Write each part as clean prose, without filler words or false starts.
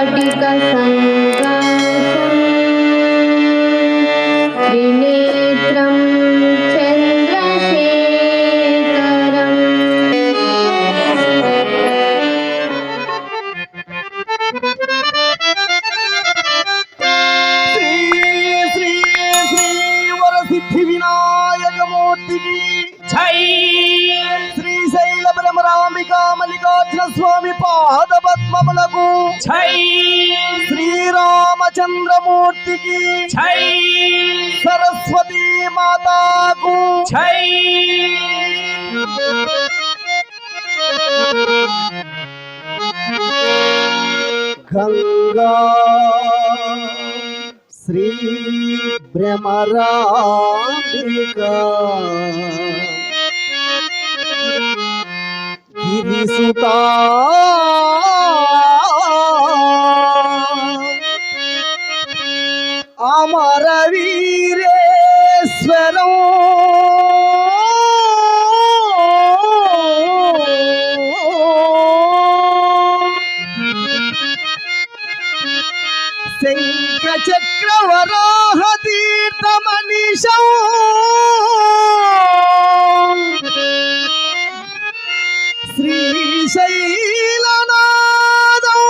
స్ఫటిక సంకాశం త్రినేత్రం చంద్రశేఖరం శ్రీ శ్రీ శ్రీ వరసిద్ధి వినాయకమూర్తికి జై. శ్రీశైల భ్రమరాంబిక మల్లికార్జున స్వామి పాద పద్మములకు జై. శ్రీరామచంద్రమూర్తికి జై. సరస్వతీ మాతాకు జై. గంగా శ్రీ భ్రమరాంబిక గిరిసుతా అమర వీరేశ్వరం శంఖ చక్రవరాహ తీర్థమనిషం శ్రీశైలనాదం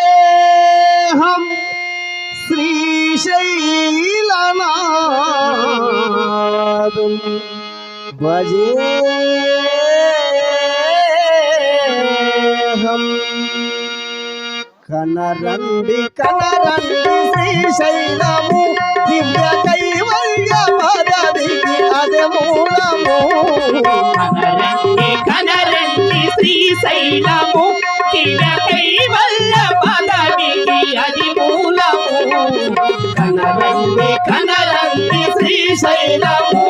భజేహం శ్రీశైలనాదం భజేహం కనరండి కనరండి శ్రీశైలము దివ్య కైవల్య పదవికి అదే మూలము కనరండి కనరండి శ్రీశైలము దివ్య కైవల్య పదవికి అది మూలము. కనరండి కనరండి శ్రీశైలము.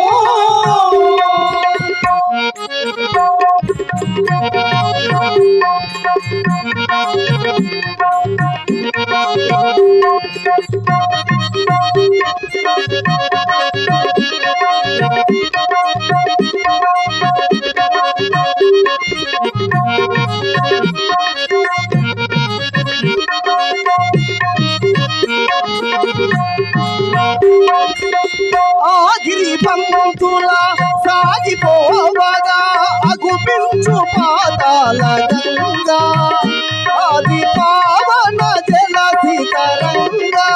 ఆగిరి పంతుల సాగిపోవగా అగుపించు పాతాల గంగా ఆది పావన జలధి తరంగా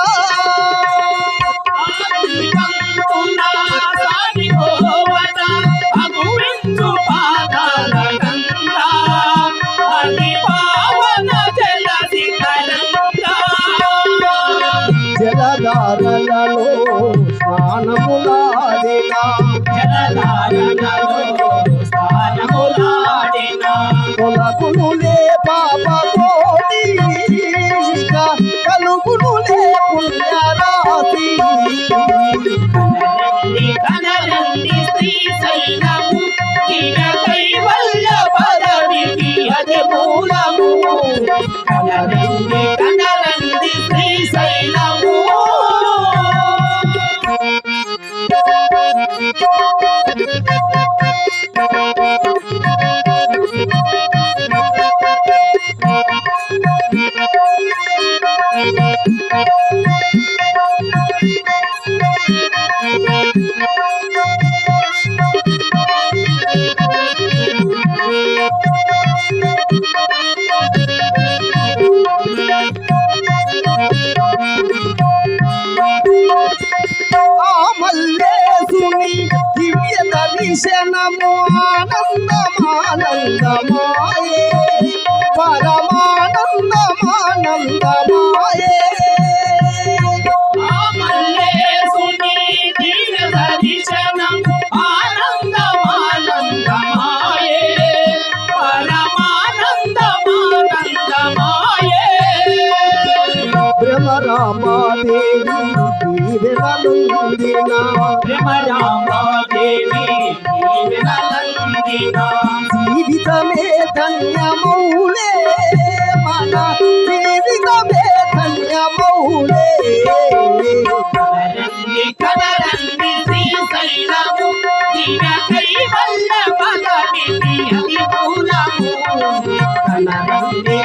జలధారలలో స్నానములాడిన తొలగునులే పాప కోటి కలుగునులే పుణ్యరాశి. కనరండి శ్రీశైలము దివ్య కైవల్య పదవికి అది మూలము. కనరండి కనరండి శ్రీశైలము. ఆ మల్లేశుని దివ్య దర్శనము ఆనందమానందమాయే పరమానందమానందమాయే. మల్లేశుని దివ్య దర్శనం ఆనందమానందమాయే పరమానందమానందమాయే. భ్రమరామాదేవి దీవెనలుందిన భ్రమరామాదేవి దీవెనలందిన జీవితమే ధన్యమౌలే మన జీవితమే ధన్యమౌలే. కనరండి కనరండి శ్రీశైలము దిన కైవల్య పదవికి అది మూలము కనరండి